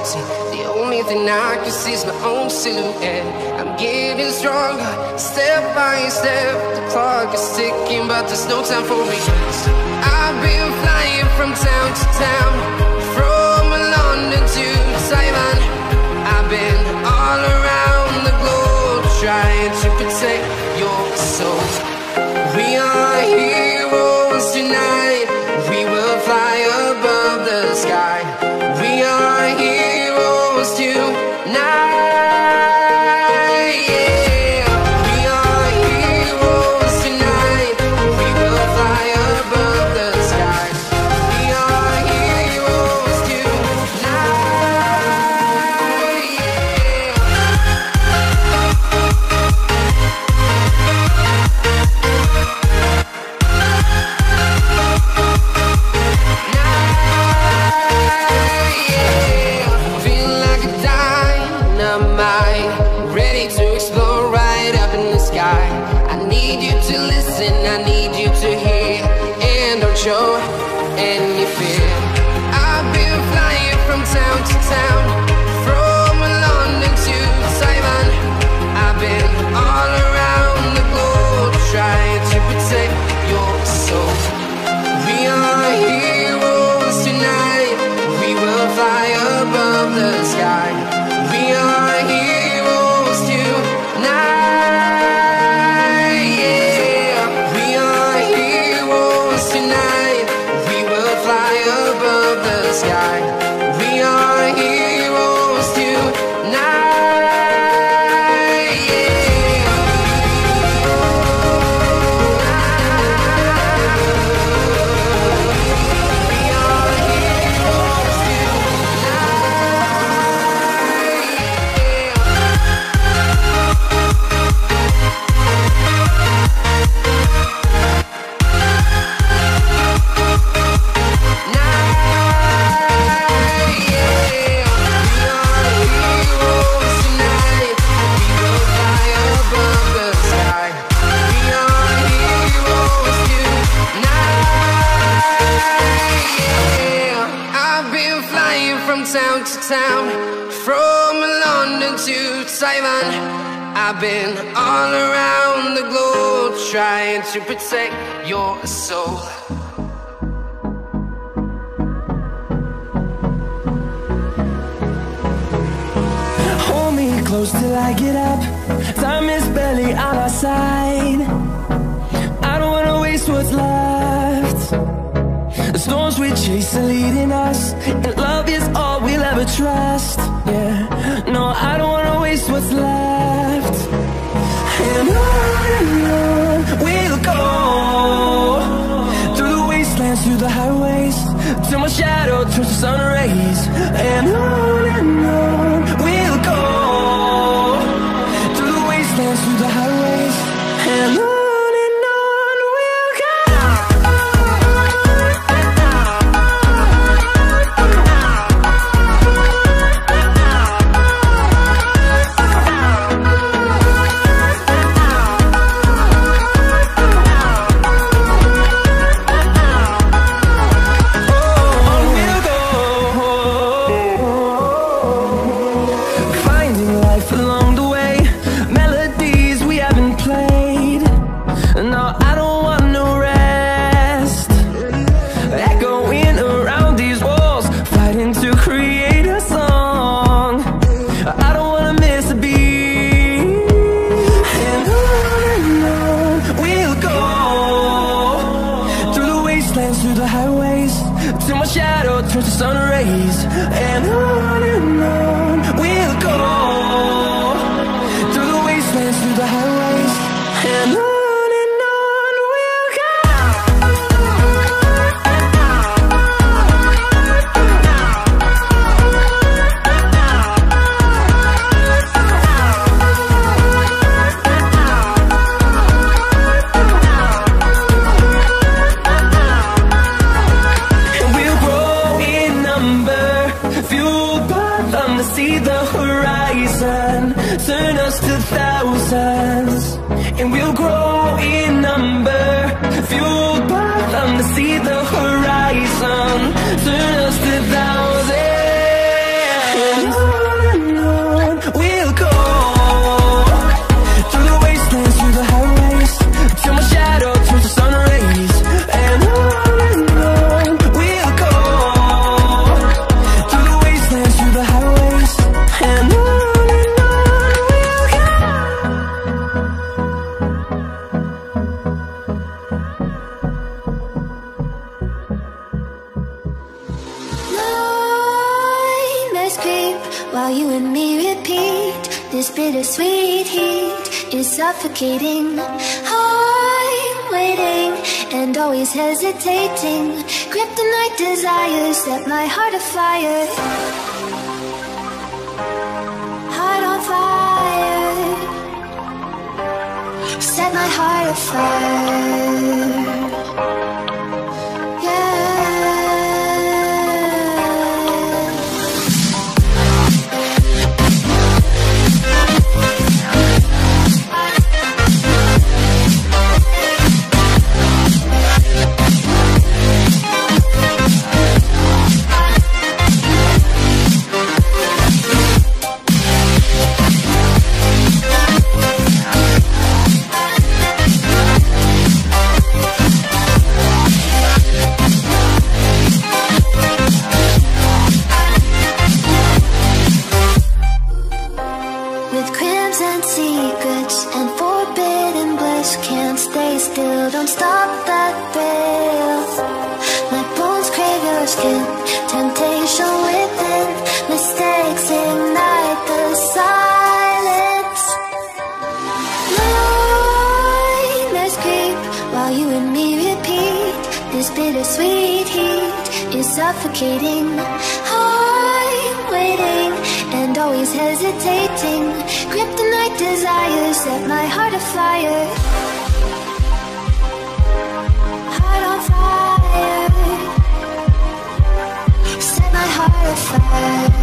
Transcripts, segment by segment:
See, the only thing I can see is my own silhouette. I'm getting stronger, step by step. The clock is ticking, but there's no time for regrets. I've been flying from town to town, from London to Taiwan. I've been all around the globe, trying to protect your soul. We are heroes tonight. We will fly above the sky. We are heroes tonight. Yeah, we are heroes tonight. We will fly above the sky. We are heroes tonight. Ready to explore right up in the sky. I need you to listen, I need you to hear, and don't show any fear. I've been flying from town to town, from London to Taiwan. I've been all around the globe, trying to protect your soul. We are heroes tonight. We will fly above the sky. We are heroes tonight. Yeah, we are heroes tonight. We will fly above the sky. We are heroes tonight. Yeah. We are heroes town to town, from London to Taiwan. I've been all around the globe, trying to protect your soul. Hold me close till I get up. Time is barely on our side. I don't wanna waste what's left. The storms we chase are leading us, and love is all we'll ever trust. Yeah, no, I don't wanna waste what's left. And on we'll go, through the wastelands, through the highways, till my shadow turns to sun rays. And on we'll go, through the wastelands, through the highways, and on. Through the highways, till my shadow turns to sun rays. And on we'll go, through the wastelands, through the highways, and on we'll go. See the horizon, turn us to thousands, and we'll grow in number, fueled by them to see the horizon, turn us to thousands. bittersweet heat is suffocating. I'm waiting and always hesitating. Kryptonite desires set my heart afire. Heart on fire. Set my heart afire. Don't stop that thrill. My bones crave your skin. Temptation within. Mistakes ignite the silence. Nightmares creep while you and me repeat. This bittersweet heat is suffocating. I'm waiting and always hesitating. Kryptonite desires set my heart afire. Set my heart afire.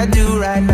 I do right